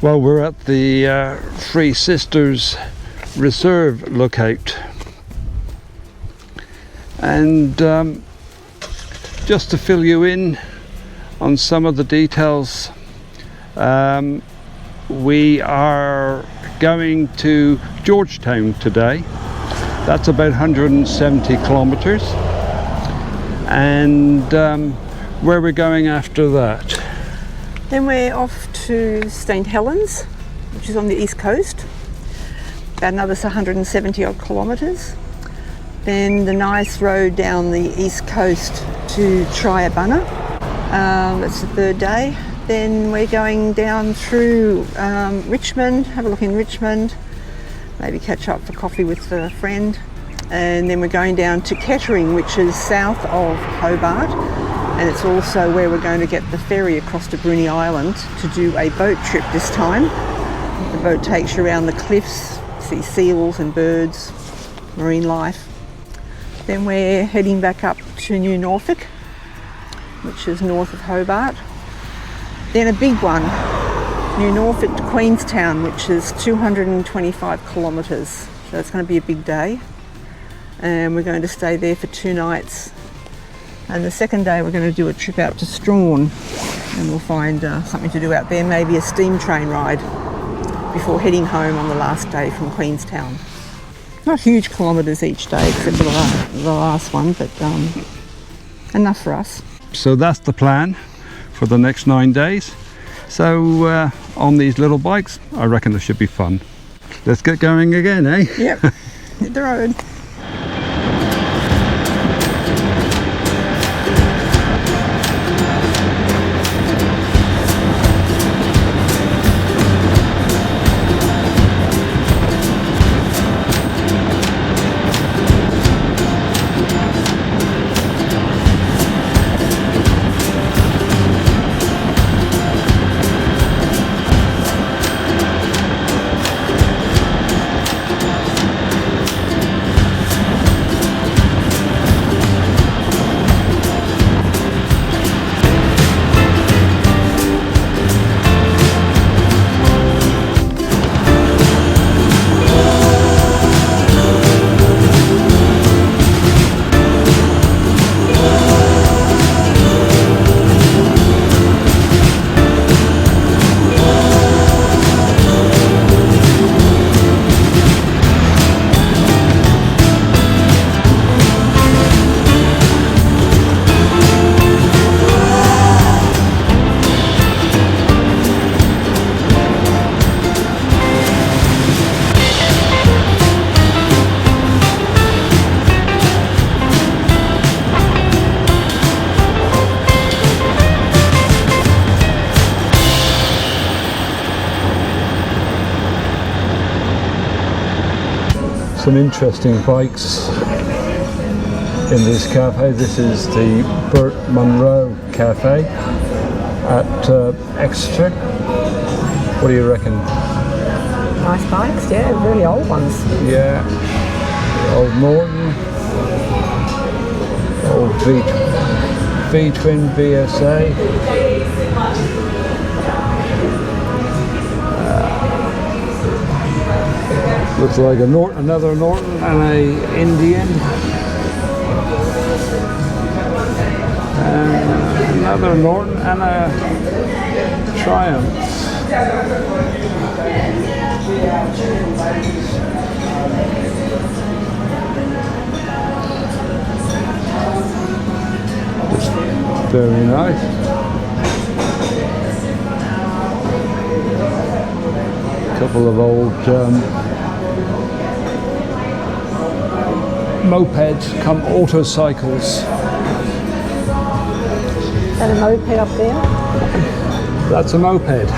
Well, we're at the Three Sisters Reserve lookout, and just to fill you in on some of the details, we are going to Georgetown today. That's about 170 kilometers, and where we're going after that? Then we're off to St Helens, which is on the east coast, about another 170 odd kilometres. Then the nice road down the east coast to Triabunna, that's the third day. Then we're going down through Richmond, have a look in Richmond, maybe catch up for coffee with a friend. And then we're going down to Kettering, which is south of Hobart. And it's also where we're going to get the ferry across to Bruny Island to do a boat trip this time. The boat takes you around the cliffs, see seals and birds, marine life. Then we're heading back up to New Norfolk, which is north of Hobart. Then a big one, New Norfolk to Queenstown, which is 225 kilometres. So it's going to be a big day. And we're going to stay there for 2 nights. And the second day we're going to do a trip out to Strawn, and we'll find something to do out there, maybe a steam train ride before heading home on the last day from Queenstown. Not huge kilometres each day except for the last one, but enough for us. So that's the plan for the next 9 days. So on these little bikes, I reckon this should be fun. Let's get going again, eh? Yep, hit the road. Some interesting bikes in this cafe. This is the Burt Munro Cafe at Exeter. What do you reckon? Nice bikes, yeah, really old ones. Yeah, old Norton, old V-twin VSA. Looks like a another Norton and a Indian, and another Norton and a Triumph. It's very nice. Couple of old mopeds come autocycles. Is that a moped up there? That's a moped.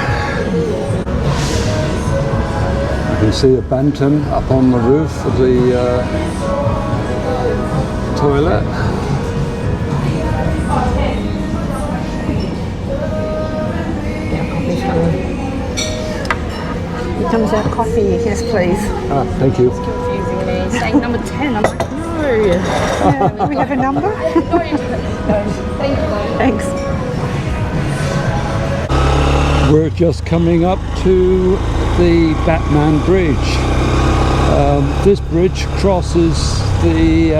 You can see a Bantam up on the roof of the toilet. Here comes our coffee. Yes, please. Thank you. Confusing me. Saying number 10. I'm like, no. Yeah, do we have a number? No, thank you. Thanks. We're just coming up to the Batman Bridge. This bridge crosses the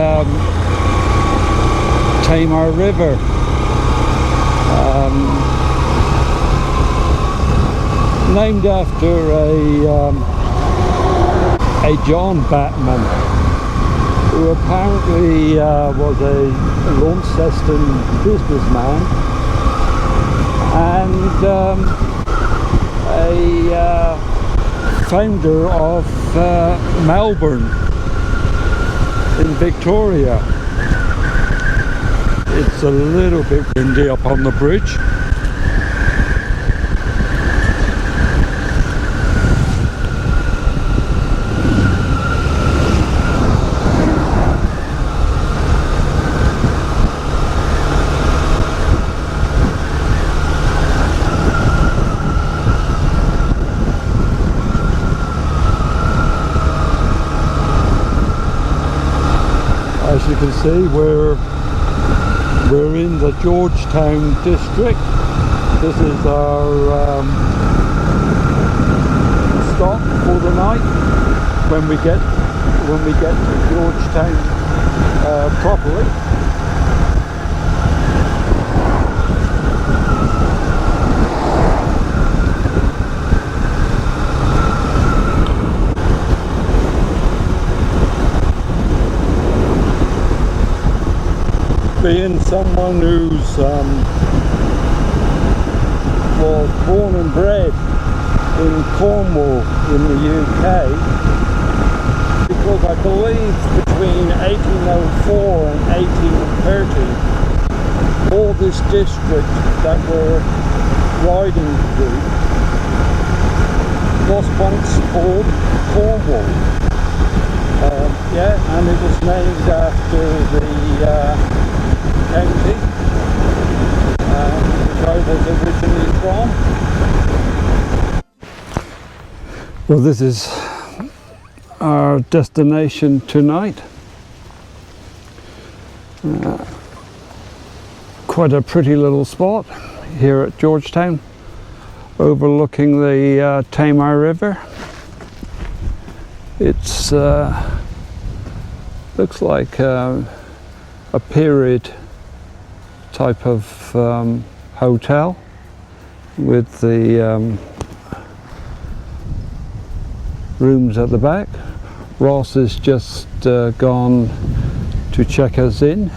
Tamar River. Named after a John Batman, who apparently was a Launceston businessman and a founder of Melbourne in Victoria. It's a little bit windy up on the bridge. As you can see, we're in the Georgetown district. This is our stop for the night when we get to Georgetown properly. Being someone who's was born and bred in Cornwall in the UK, because I believe between 1804 and 1830 all this district that we're riding through was once called Cornwall. Yeah, and it was named after the county which I was originally from. Well, this is our destination tonight. Quite a pretty little spot here at Georgetown, overlooking the Tamar River. It's looks like a period type of hotel with the rooms at the back. Ross has just gone to check us in.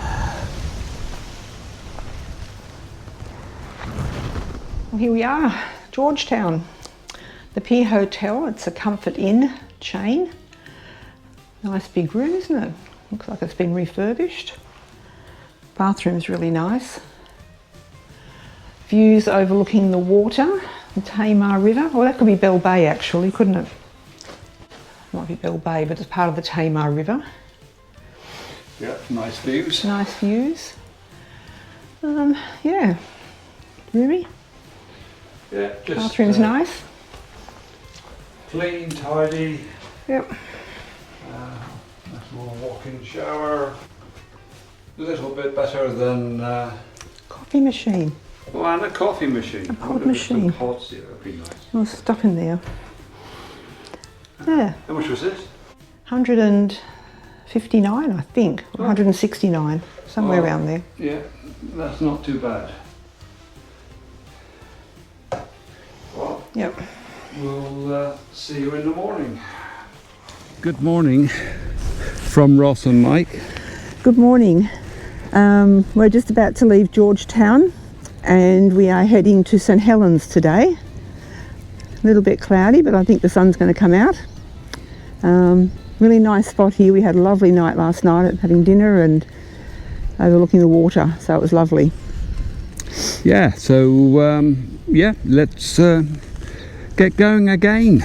Well, here we are, Georgetown. The Pier Hotel, it's a Comfort Inn chain. Nice big room, isn't it? Looks like it's been refurbished. Bathroom's really nice. Views overlooking the water, the Tamar River. Well, that could be Bell Bay actually, couldn't it? Might be Bell Bay, but it's part of the Tamar River. Yeah, nice views. Nice views. Yeah, roomy. Yeah, just Bathroom's nice. Clean, tidy. Yep. Nice little walk-in shower. A little bit better than Coffee machine. well, and a coffee machine. A pod machine. Pots, yeah, that'd be nice. There's stuff in there. Yeah. How much was this? 159, I think. Or 169, somewhere around there. Yeah, that's not too bad. Well, Yep. we'll see you in the morning. Good morning from Ross and Mike. Good morning. We're just about to leave Georgetown and we are heading to St Helens today. A little bit cloudy, but I think the sun's going to come out. Really nice spot here. We had a lovely night last night at having dinner and overlooking the water, so it was lovely. Yeah, so yeah, let's get going again.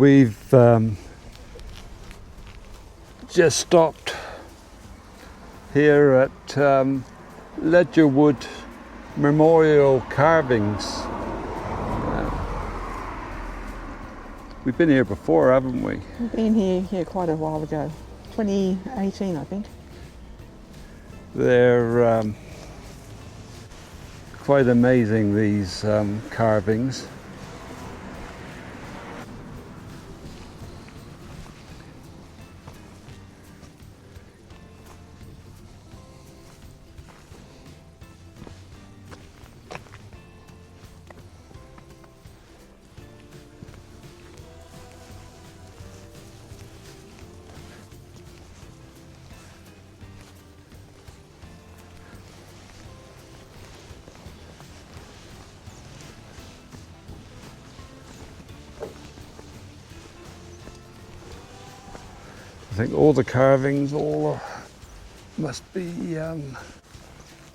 We've just stopped here at Ledgerwood Memorial Carvings. We've been here before, haven't we? We've been here quite a while ago, 2018 I think. They're quite amazing, these carvings. I think all the carvings must be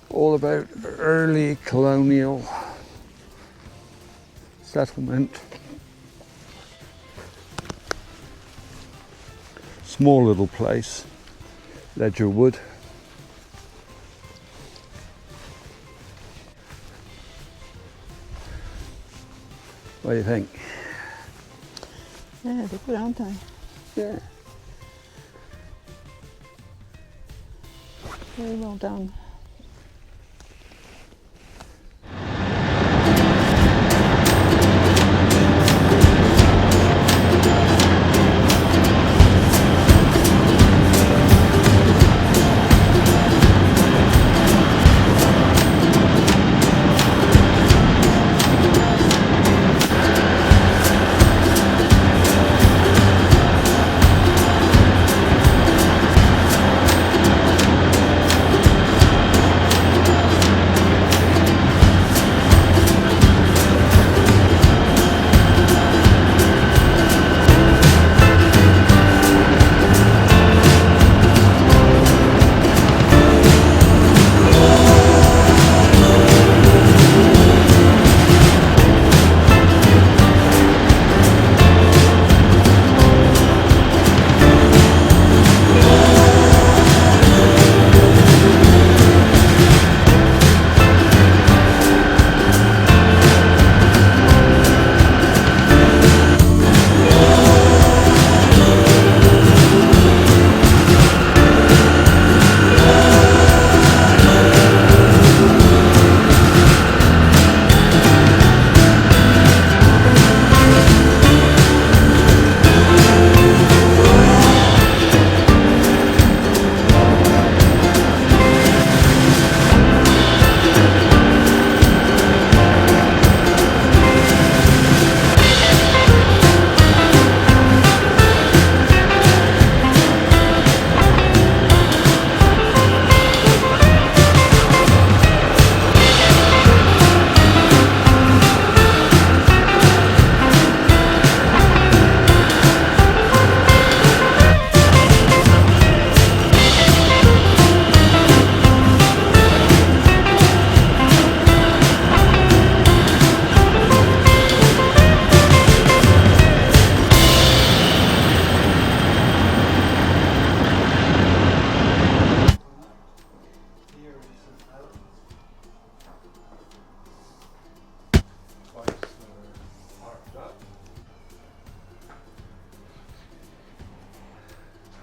all about early colonial settlement. Small little place, Ledgerwood. What do you think? Yeah, they're good, aren't they? Yeah. Very well done.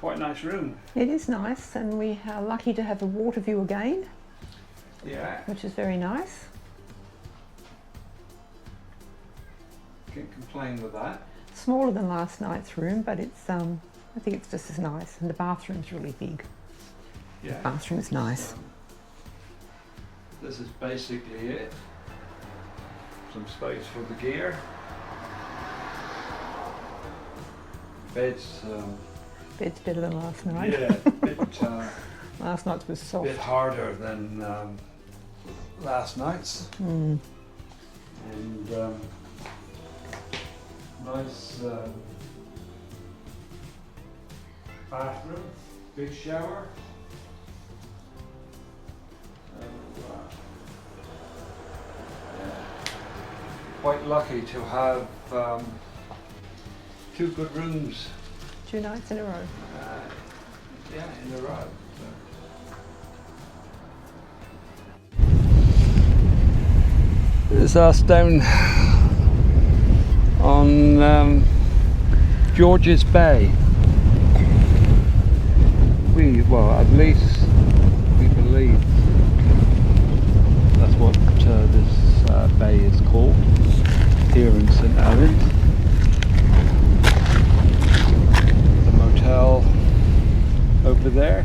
Quite a nice room. It is nice, and we are lucky to have a water view again, Yeah. which is very nice. Can't complain with that. Smaller than last night's room, but it's I think it's just as nice, and the bathroom's really big. Yeah. Bathroom's nice. This is basically it. Some space for the gear. Bed's Bed's better than last night. yeah, bit Last night's was soft. bit harder than last night's, Mm. and nice bathroom, big shower. Yeah. Quite lucky to have 2 good rooms. 2 nights in a row. Yeah, in a row. This is us down on George's Bay. Well, at least we believe that's what this bay is called here in St Helens. The motel over there.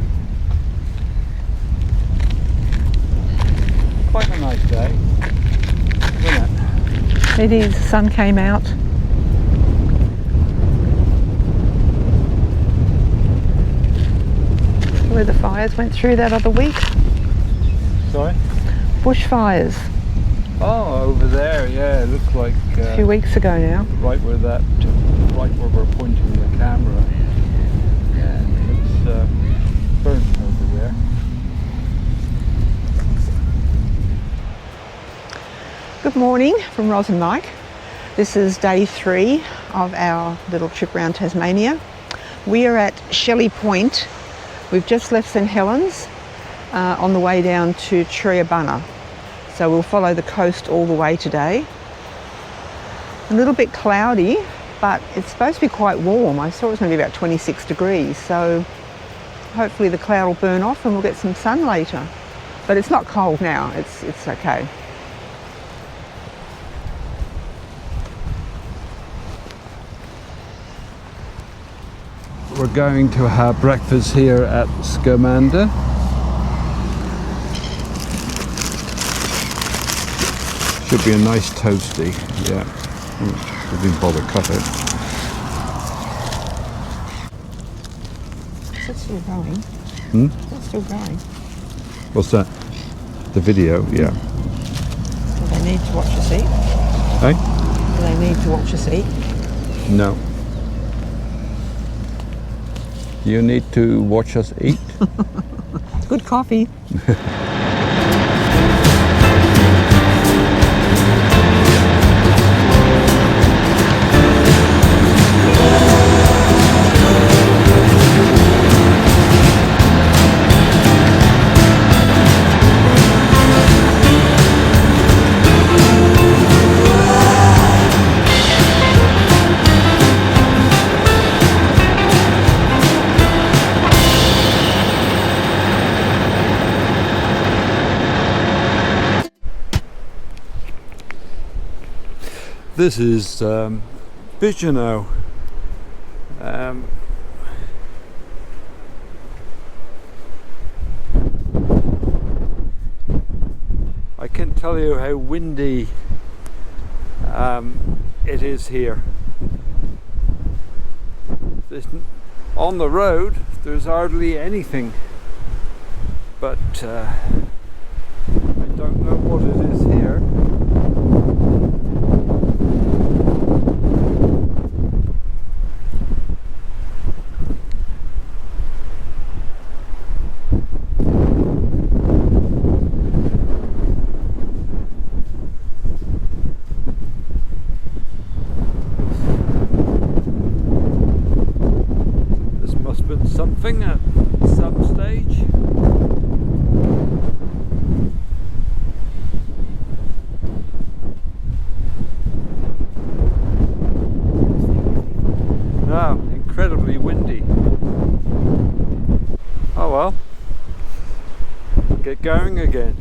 Quite a nice day, isn't it? It is. The sun came out. Where the fires went through that other week. Sorry? Bushfires. Oh, over there, yeah, it looks like A few weeks ago now. right where we're pointing the camera. Yeah, it's burnt over there. Good morning from Ros and Mike. This is day 3 of our little trip around Tasmania. We are at Shelley Point. We've just left St Helens on the way down to Treebunna. So we'll follow the coast all the way today. A little bit cloudy, but it's supposed to be quite warm. I saw it was going to be about 26 degrees, so hopefully the cloud will burn off and we'll get some sun later. But it's not cold now, it's okay. We're going to have breakfast here at Scamander. Should be a nice toasty, yeah. We didn't bother cut it. Is it still going? Is it still going? What's that? The video, yeah. Do they need to watch us eat? Hey? Do they need to watch us eat? No. You need to watch us eat. Good coffee. This is Bigelow. I can't tell you how windy it is here. On the road there's hardly anything, but I don't know what it is here. Something at some stage. No, incredibly windy. Oh well, get going again.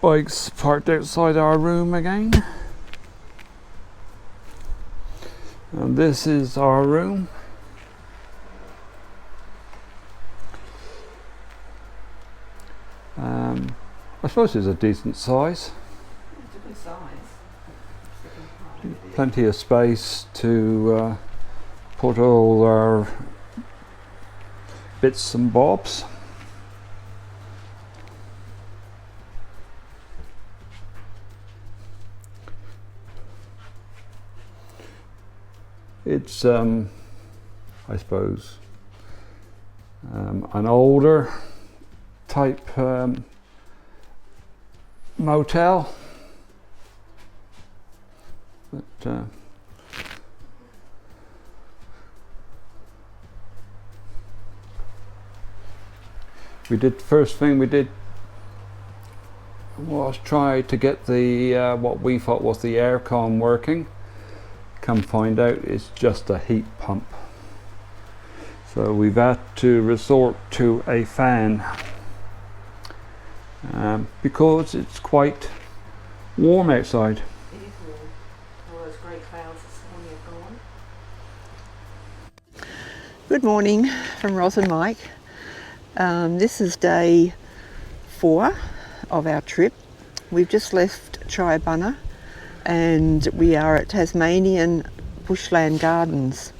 bikes parked outside our room again. And this is our room. I suppose it's a decent size. It's a good size. Plenty of space to put all our bits and bobs. It's I suppose an older type motel, but first thing we did was try to get the what we thought was the aircon working. Come find out it's just a heat pump. So we've had to resort to a fan because it's quite warm outside. It is warm. All those grey clouds this morning are gone. Good morning from Ros and Mike. This is day 4 of our trip. We've just left Triabunna and we are at Tasmanian Bushland Gardens,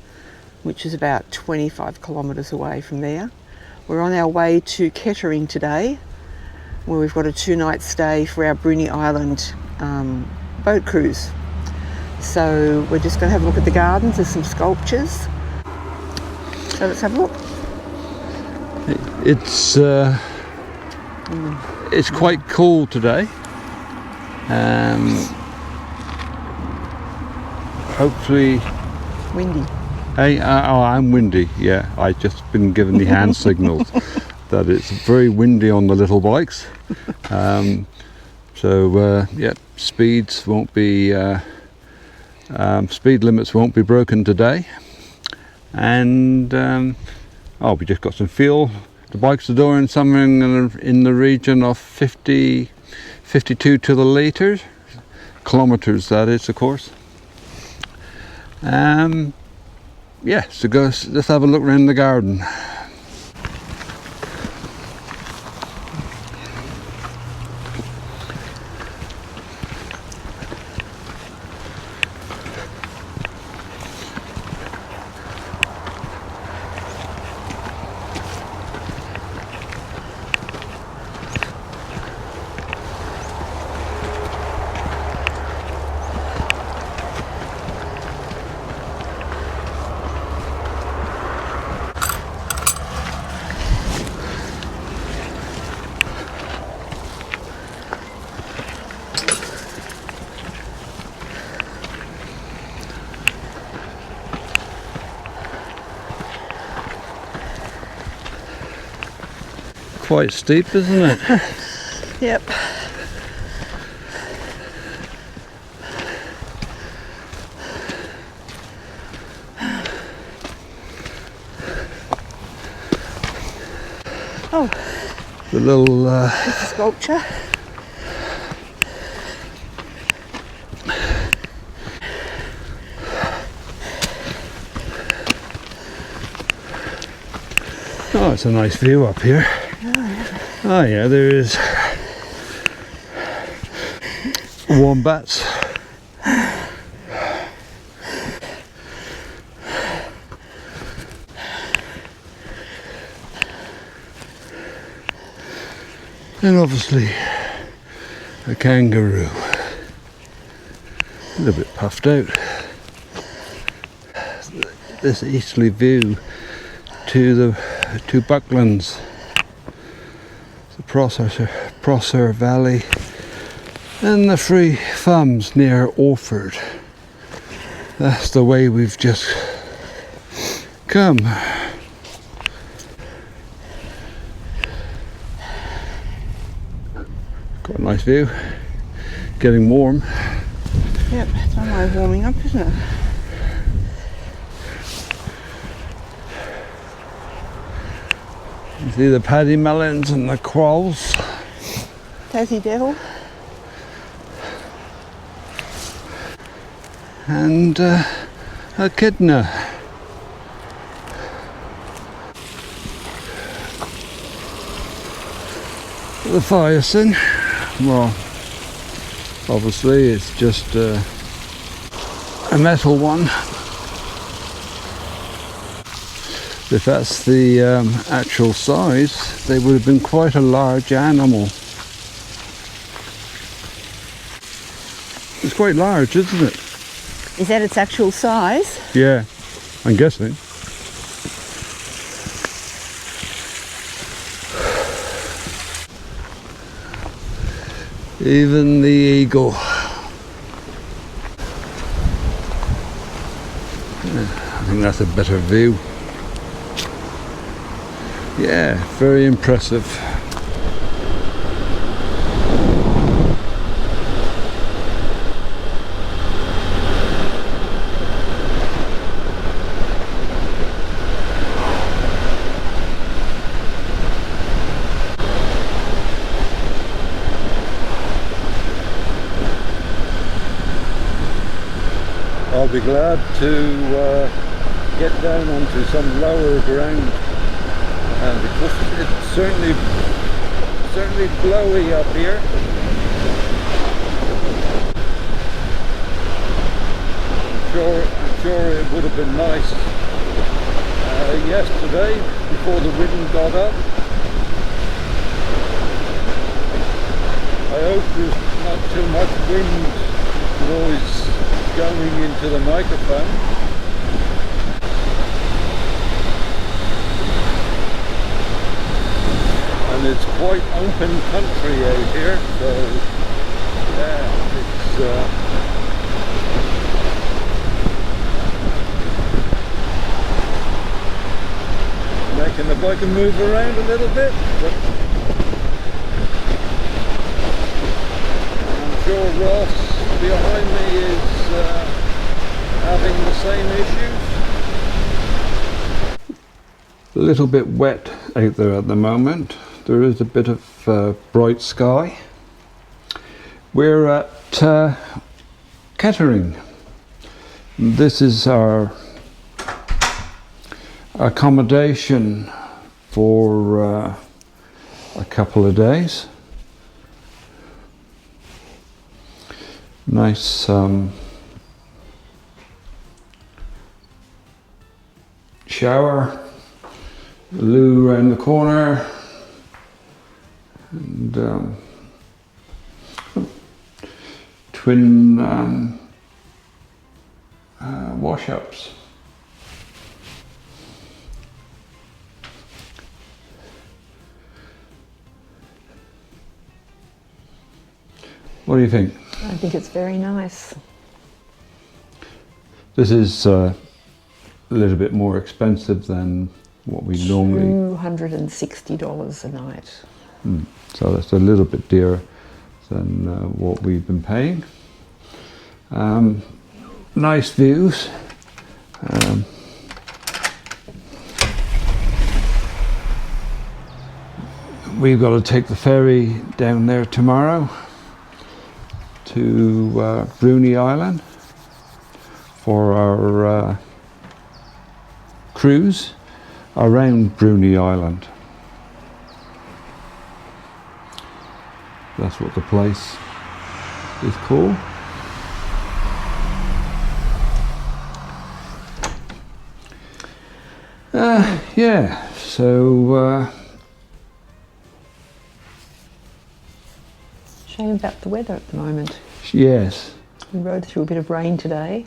which is about 25 kilometres away from there. We're on our way to Kettering today, where we've got a 2-night stay for our Bruny Island boat cruise. So we're just going to have a look at the gardens. There's some sculptures. So let's have a look. It's quite cool today. Hopefully Windy. Hey, I'm windy. Yeah, I've just been given the hand signals that it's very windy on the little bikes. So yeah, speeds won't be speed limits won't be broken today. And we just got some fuel. The bikes are doing something in the region of 52 to the litre, kilometres that is, of course. Yeah, so let's have a look around the garden. Quite steep, isn't it? Yep. Oh, The little it's a sculpture. oh, it's a nice view up here. Oh yeah, there is wombats. And obviously a kangaroo, a little bit puffed out. This easterly view to the two Bucklands, the Prosser Valley and the Free Thumbs near Orford. That's the way we've just come. Got a nice view, getting warm. Yep, it's almost warming up, isn't it? You see the paddy melons and the quolls. Tassie Devil. and echidna. The hyacinth, well, obviously it's just a metal one. If that's the actual size, they would have been quite a large animal. It's quite large, isn't it? Is that its actual size? Yeah, I'm guessing. Even the eagle. I think that's a better view. Yeah, very impressive. I'll be glad to get down onto some lower ground, because it's certainly blowy up here. I'm sure it would have been nice yesterday before the wind got up. I hope there's not too much wind noise going into the microphone. And it's quite open country out here, so yeah, it's making the bike move around a little bit, but I'm sure Ross behind me is having the same issues. A little bit wet out there at the moment. There is a bit of bright sky. We're at Kettering. This is our accommodation for a couple of days. Nice shower, loo around the corner, and twin wash-ups. What do you think? I think it's very nice. This is a little bit more expensive than what we normally... $260 a night. So that's a little bit dearer than what we've been paying. Nice views. We've got to take the ferry down there tomorrow to Bruny Island for our cruise around Bruny Island. That's what the place is called. Yeah, so Shame about the weather at the moment. yes, We rode through a bit of rain today.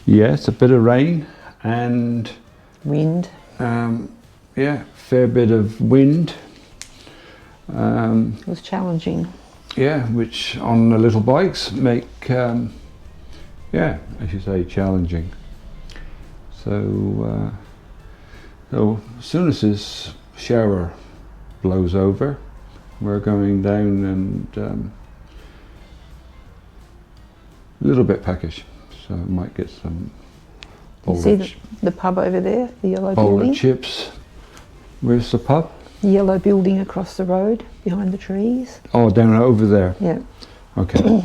yes, a bit of rain and Wind. yeah, fair bit of wind. It was challenging. Yeah, which on the little bikes make, yeah, as you say, challenging. So, so as soon as this shower blows over, we're going down and a little bit peckish, so I might get some You see the pub over there, the yellow bowl building? of chips. Where's the pub? The yellow building across the road behind the trees. Oh, down over there. Yeah. Okay.